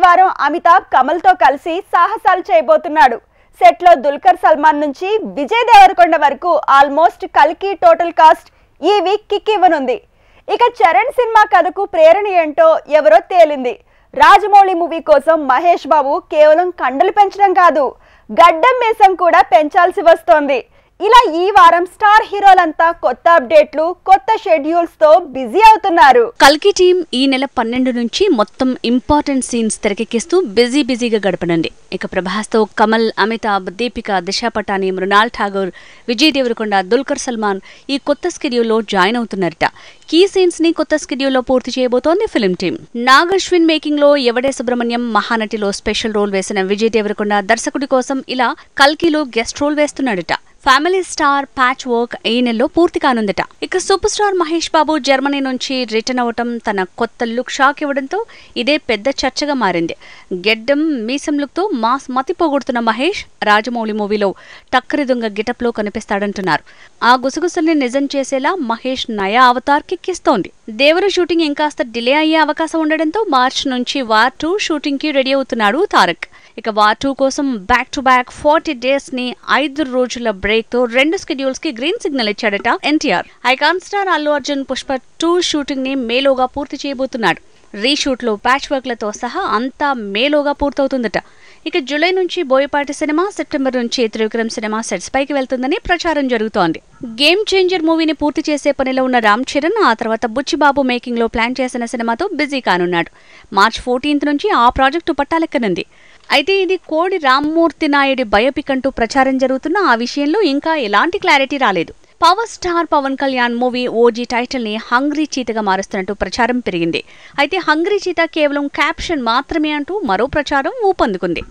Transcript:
వారం అమితాబ్ కమల్ తో కలిసి సాహసాలు చేయబోతున్నాడు. సెట్ లో దుల్కర్ సల్మాన్ నుంచి విజయ్ దేవరకొండ వరకు ఆల్మోస్ట్ కల్కి టోటల్ కాస్ట్ ఈ వీక్ కిక్ ఇవ్వనుంది. ఇక చరణ్ సినిమా కథకు ప్రేరణ ఏంటో ఎవరో తేలింది. రాజమౌళి మూవీ కోసం మహేష్ బాబు కేవలం కండలు పెంచడం కాదు, గడ్డం మీసం కూడా పెంచాల్సి వస్తోంది. ఇలా ఈ వారం స్టార్ హీరోలంతా కొత్త అప్డేట్లు, కొత్త షెడ్యూల్స్ తో బిజీ అవుతున్నారు. కల్కి టీం ఈ నెల 12 నుంచి మొత్తం ఇంపార్టెంట్ సీన్స్ తెరకెక్కిస్తూ బిజీగా గడపనుంది. ఇక ప్రభాస్ తో కమల్, అమితాబ్, దీపిక, దిశా పటాని, మృణాల్ ఠాగూర్, విజయ్ దేవరకొండ, దుల్కర్ సల్మాన్ ఈ కొత్త స్కెడ్యూల్లో జాయిన్ అవుతున్నారట. కీ సీన్స్ ని కొత్త స్కెడ్యూల్లో పూర్తి చేయబోతోంది film team. Nag Ashwin making లో ఎవడే సుబ్రహ్మణ్యం, మహానటిలో స్పెషల్ రోల్ వేసిన విజయ్ దేవరకొండ దర్శకుడి కోసం ఇలా కల్కిలో గెస్ట్ రోల్ వేస్తున్నాడట. ఫ్యామిలీ స్టార్ ప్యాచ్ వర్క్ ఈ నెలలో పూర్తి కానుందట. ఇక super star Mahesh Babu Germany నుంచి రిటర్న్ అవటం, తన కొత్త లుక్ షాక్ ఇవ్వడంతో ఇదే పెద్ద చర్చగా మారింది. గెడ్డం మీసం లుక్ తో మాస్ మతి పోగొడుతున్న మహేష్ రాజమౌళి మూవీలో టక్కరి దొంగ గెటప్ లో కనిపిస్తాడంటున్నారు. ఆ గుసగుసల్ని నిజం చేసేలా మహేష్ నయా అవతార్ కిక్కిస్తోంది. దేవరు షూటింగ్ ఇంకాస్త డిలే అయ్యే అవకాశం ఉండడంతో మార్చ్ నుంచి వార్ 2 షూటింగ్ కి రెడీ అవుతున్నాడు తారక్. ఇక వార్ 2 కోసం బ్యాక్ టు బ్యాక్ 40 డేస్ ని 5 రోజుల బ్రేక్ తో 2 స్కెడ్యూల్స్ కి గ్రీన్ సిగ్నల్ ఇచ్చాడట NTR. Icon star Allu Arjun Pushpa 2 shooting ని మేలోగా పూర్తి చేయబోతున్నాడు. రీషూట్ లో ప్యాచ్ వర్క్ లతో సహా అంతా మేలోగా పూర్తవుతుందట. ఇక జూలై నుంచి బోయపాటి సినిమా, సెప్టెంబర్ నుంచి త్రివిక్రమ్ సినిమా సెట్స్ పైకి వెళ్తుందని ప్రచారం జరుగుతోంది. గేమ్ చేంజర్ మూవీని పూర్తి చేసే పనిలో ఉన్న రామ్ చరణ్ ఆ తర్వాత బుచ్చిబాబు మేకింగ్ లో ప్లాన్ చేసిన సినిమాతో బిజీ కానున్నాడు. మార్చ్ 14 నుంచి ఆ ప్రాజెక్టు పట్టాలెక్కనుంది. అయితే ఇది కోడి రామ్మూర్తి నాయుడి బయోపిక్ అంటూ ప్రచారం జరుగుతున్న ఆ విషయంలో ఇంకా ఎలాంటి క్లారిటీ రాలేదు. Power star Pawan Kalyan movie OG title ని హంగ్రీ చీతగా మారుస్తున్నట్టు ప్రచారం పెరిగింది. అయితే హంగ్రీ చీత కేవలం క్యాప్షన్ మాత్రమే అంటూ మరో ప్రచారం ఊపందుకుంది.